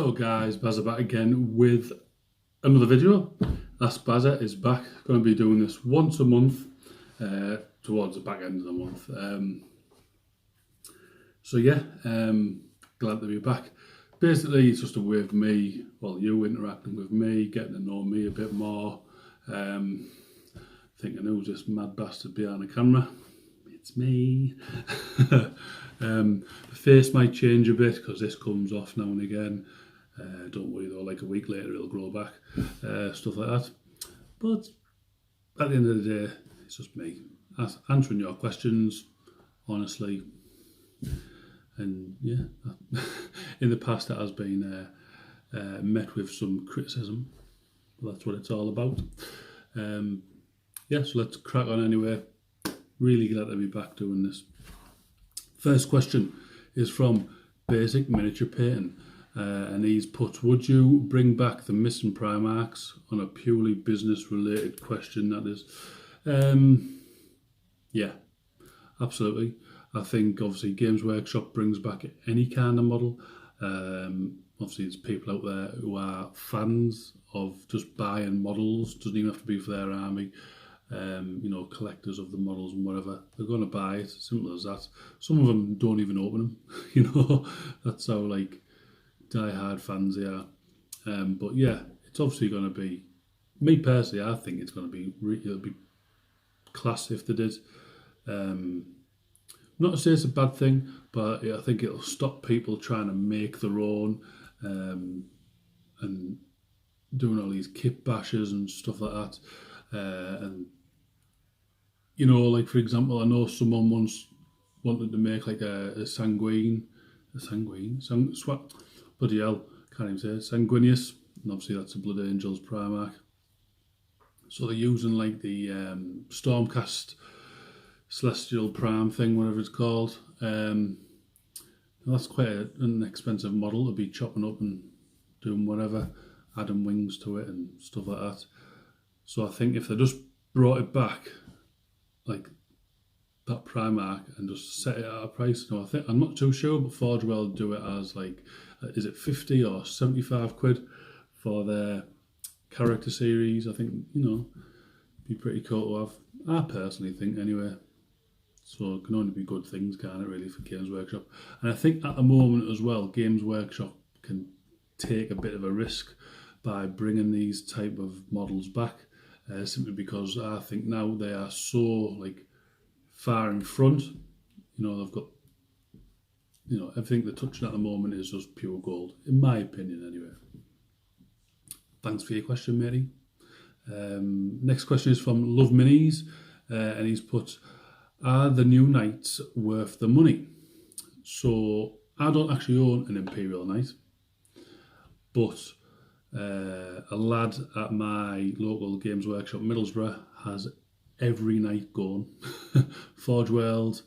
Hello guys, Bazza back again with another video. Ask Bazza is back. Going to be doing this once a month towards the back end of the month. Glad to be back. Basically, it's just a way of me, you interacting with me, getting to know me a bit more. Thinking who's this mad bastard behind the camera? It's me. The face might change a bit because this comes off now and again. Don't worry though, like a week later it'll grow back, stuff like that. But at the end of the day, it's just me answering your questions honestly. And yeah, in the past that has been met with some criticism. But that's what it's all about. So let's crack on anyway. Really glad to be back doing this. First question is from Basic Miniature Painting, and he's put, would you bring back the missing Primarchs on a purely business related question, that is? Yeah, absolutely. I think obviously Games Workshop brings back any kind of model. Obviously there's people out there who are fans of just buying models, doesn't even have to be for their army. Collectors of the models and whatever, they're going to buy it, simple as that. Some of them don't even open them, that's how die-hard fans they are. But yeah, it's obviously going to be, me personally, I think it's going to be, it'll be class if they did. Not to say it's a bad thing, but I think it'll stop people trying to make their own and doing all these kit bashes and stuff like that. For example, I know someone once wanted to make like a sanguine, bloody hell, can't even say it, sanguineous, and obviously that's a Blood Angels Primarch. So they're using like the Stormcast Celestial Prime thing, whatever it's called. That's quite an expensive model to be chopping up and doing whatever, adding wings to it and stuff like that. So I think if they just brought it back, like that Primarch, and just set it at a price, I'm not too sure, but Forge World do it as is it 50 or 75 quid for their character series? I think, be pretty cool to have. I personally think anyway. So it can only be good things, can't it, really, for Games Workshop? And I think at the moment as well, Games Workshop can take a bit of a risk by bringing these type of models back. Simply because I think now they are so far in front. They've got everything they're touching at the moment is just pure gold, in my opinion anyway. Thanks for your question, matey. Next question is from Love Minis, and he's put, are the new knights worth the money? So I don't actually own an Imperial Knight, but a lad at my local Games Workshop Middlesbrough has every night going. Forge World,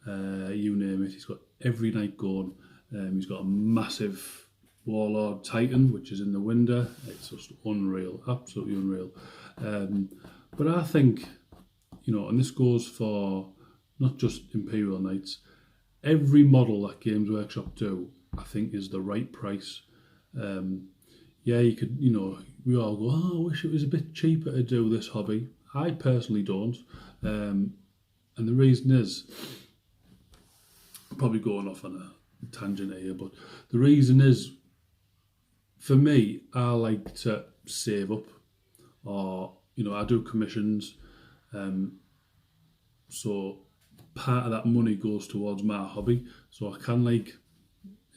you name it, he's got every night going. He's got a massive Warlord Titan, which is in the window. It's just unreal, absolutely unreal. But I think, and this goes for not just Imperial Knights, every model that Games Workshop do, I think is the right price. Yeah, you could, we all go, I wish it was a bit cheaper to do this hobby. I personally don't. And the reason is, I'm probably going off on a tangent here, but the reason is, for me, I like to save up, or, I do commissions. So part of that money goes towards my hobby. So I can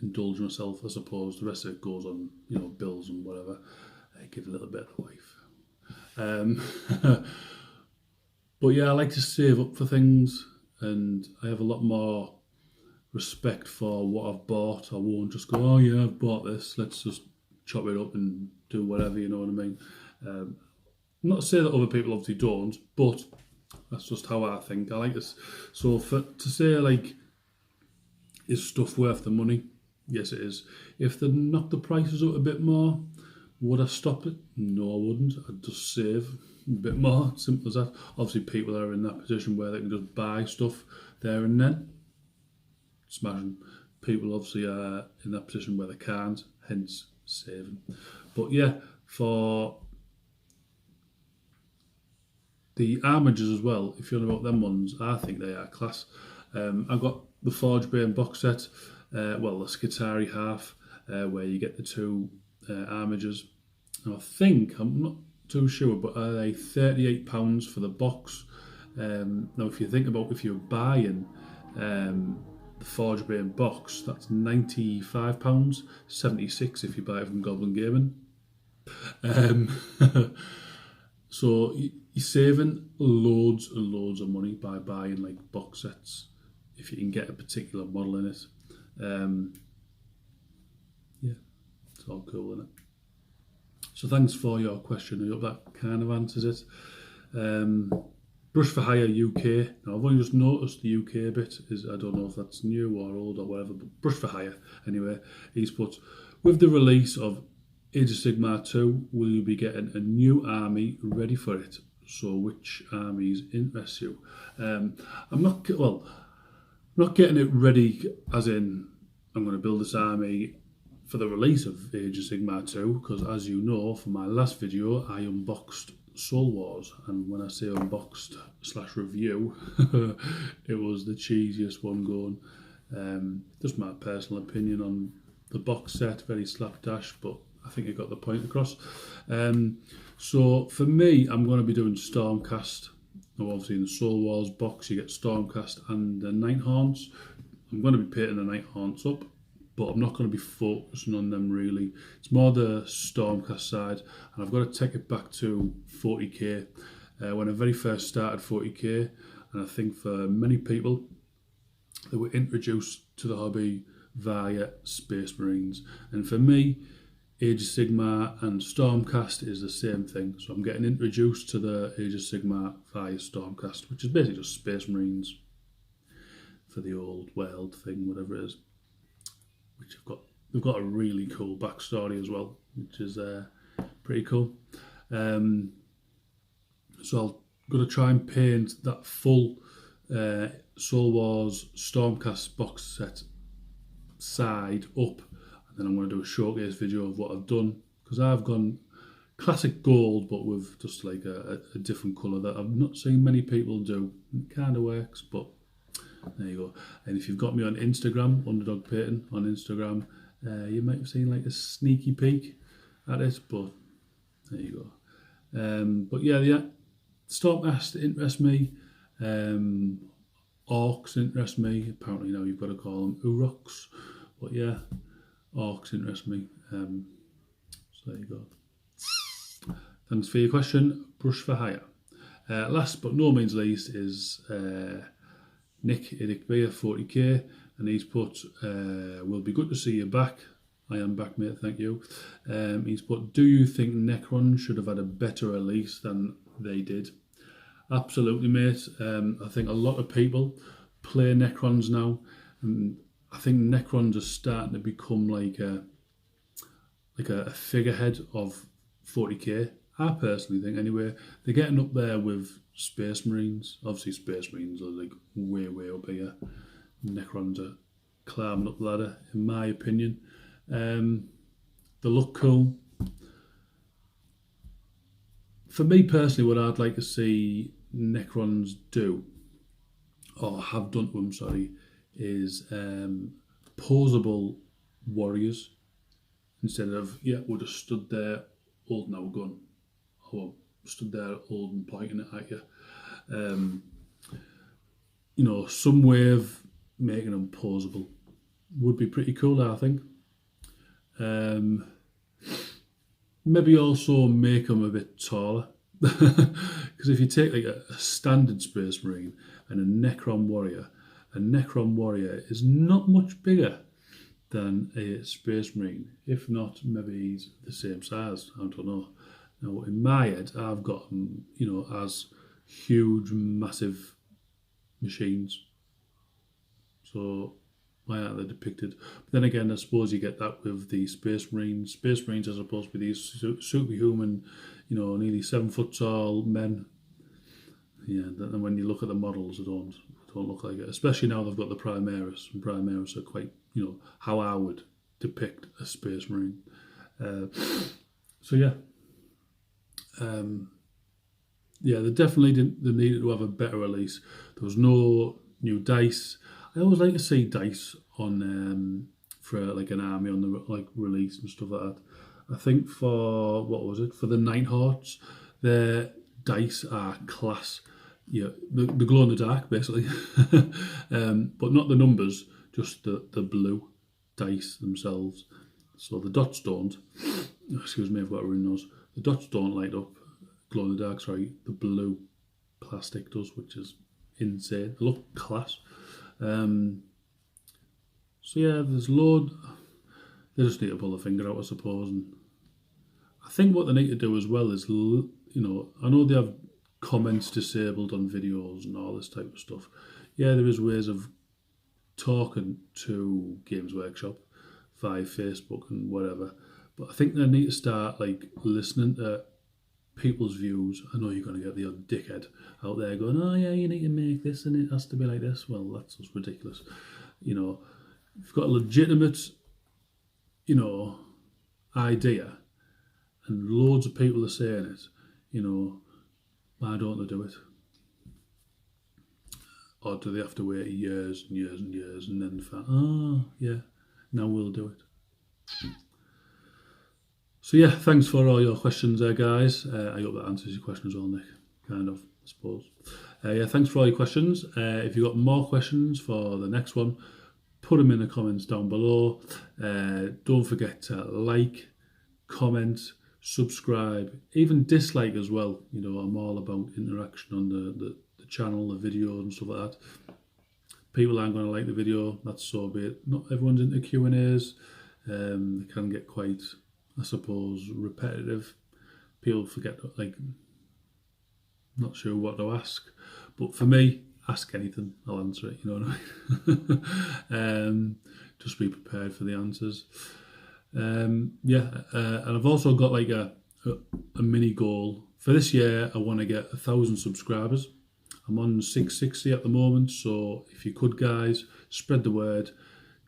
indulge myself, I suppose. The rest of it goes on, bills and whatever. I give a little bit of life. But yeah, I like to save up for things, and I have a lot more respect for what I've bought. I won't just go, oh yeah, I've bought this, let's just chop it up and do whatever, you know what I mean? Not to say that other people obviously don't, but that's just how I think. I like this. So to say is stuff worth the money? Yes, it is. If they knock the prices up a bit more, would I stop it? No, I wouldn't. I'd just save a bit more. Simple as that. Obviously, people are in that position where they can just buy stuff there and then. Smashing. People obviously are in that position where they can't, hence saving. But yeah, for the armigers as well, if you're on about them ones, I think they are class. I've got the Forge Bane box set, the Skitari half, where you get the two armigers. And I think, I'm not too sure, but are they £38 for the box? Now, if you think about if you're buying the Forge Bane box, that's £95, £76 if you buy it from Goblin Gaming. So you're saving loads and loads of money by buying like box sets if you can get a particular model in it. Yeah, it's all cool, isn't it? So thanks for your question. I hope that kind of answers it. Brush for Hire UK. Now I've only just noticed the UK bit. I don't know if that's new or old or whatever, but Brush for Hire anyway. He's put, with the release of Age of Sigmar 2, will you be getting a new army ready for it? So which armies interest you? I'm not getting it ready as in I'm going to build this army for the release of Age of Sigmar 2, because as you know from my last video, I unboxed Soul Wars, and when I say unboxed / review, it was the cheesiest one going. Just my personal opinion on the box set, very slapdash, but I think it got the point across. So for me, I'm going to be doing Stormcast. Now obviously in the Soul Wars box you get Stormcast and the Nighthaunts. I'm going to be painting the Nighthaunts up, but I'm not going to be focusing on them really. It's more the Stormcast side, and I've got to take it back to 40k. When I very first started 40k, and I think for many people, they were introduced to the hobby via Space Marines. And for me, Age of Sigmar and Stormcast is the same thing. So I'm getting introduced to the Age of Sigmar via Stormcast, which is basically just Space Marines for the old world thing, whatever it is. Which they've got a really cool backstory as well, which is pretty cool. So I'm going to try and paint that full Soul Wars Stormcast box set side up, and then I'm going to do a showcase video of what I've done, because I've gone classic gold but with just like a different colour that I've not seen many people do. It kind of works, but there you go. And if you've got me on Instagram, Underdog Painting on Instagram, you might have seen like a sneaky peek at it, but there you go. But yeah, Stormcast interests me. Orcs interest me. Apparently now you've got to call them Uroks. But yeah, Orcs interest me. So there you go. Thanks for your question. Brush for Hire. Last but no means least is Nick Idikbeer, 40k, and he's put, will be good to see you back. I am back, mate, thank you. He's put, do you think Necrons should have had a better release than they did? Absolutely, mate. I think a lot of people play Necrons now, and I think Necrons are starting to become like a figurehead of 40k. I personally think, anyway, they're getting up there with Space Marines. Obviously, Space Marines are like way up here. Necrons are climbing up the ladder, in my opinion. They look cool. For me personally, what I'd like to see Necrons do, or have done to them, sorry, is posable warriors, instead of, we're just stood there holding our gun, or stood there holding, pointing it at you. Some way of making them posable would be pretty cool, I think. Maybe also make them a bit taller, because if you take like a standard Space Marine and a Necron warrior is not much bigger than a Space Marine. If not, maybe he's the same size. I don't know. Now, in my head, I've got them, as huge, massive machines. So why aren't they depicted? But then again, I suppose you get that with the Space Marines. Space Marines are supposed to be these superhuman, nearly 7 foot tall men. Yeah, and when you look at the models, they don't look like it. Especially now they've got the Primaris, and Primaris are quite, how I would depict a Space Marine. So yeah. Yeah, they definitely didn't. They needed to have a better release. There was no new dice. I always like to see dice on for like an army on the like release and stuff like that. I think for what was it for the Night Hearts, their dice are class. Yeah, the glow in the dark basically, but not the numbers, just the blue dice themselves. So the dots don't. Excuse me, I've got a runny nose. The dots don't light up. Glow in the dark, sorry, the blue plastic does, which is insane. They look class. So yeah, there's load. They just need to pull a finger out, I suppose. And I think what they need to do as well is, I know they have comments disabled on videos and all this type of stuff. Yeah, there is ways of talking to Games Workshop via Facebook and whatever. But I think they need to start like listening to people's views. I know you're going to get the odd dickhead out there going, oh yeah, you need to make this and it has to be like this. Well, that's just ridiculous. You've got a legitimate, idea and loads of people are saying it, why don't they do it? Or do they have to wait years and years and years and then find, oh yeah, now we'll do it. So yeah, thanks for all your questions there, guys. I hope that answers your question as well, Nick. Kind of, I suppose. Yeah, thanks for all your questions. If you've got more questions for the next one, put them in the comments down below. Don't forget to like, comment, subscribe, even dislike as well. I'm all about interaction on the channel, the video and stuff like that. People aren't going to like the video, that's so be it. Not everyone's into Q&As. They can get quite, I suppose, repetitive. People forget, not sure what to ask. But for me, ask anything, I'll answer it, you know what I mean? Just be prepared for the answers. And I've also got like a mini goal. For this year, I want to get 1,000 subscribers. I'm on 660 at the moment, so if you could, guys, spread the word.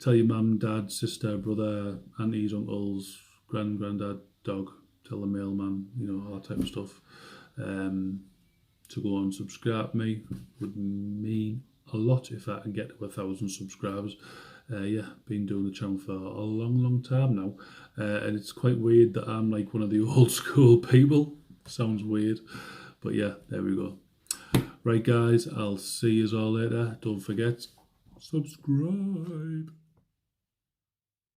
Tell your mum, dad, sister, brother, aunties, uncles, granddad, dog, tell the mailman, all that type of stuff. To go and subscribe to me would mean a lot if I can get to 1,000 subscribers. Been doing the channel for a long time now, and it's quite weird that I'm like one of the old school people. Sounds weird, but yeah, there we go. Right, guys, I'll see you all later. Don't forget, subscribe.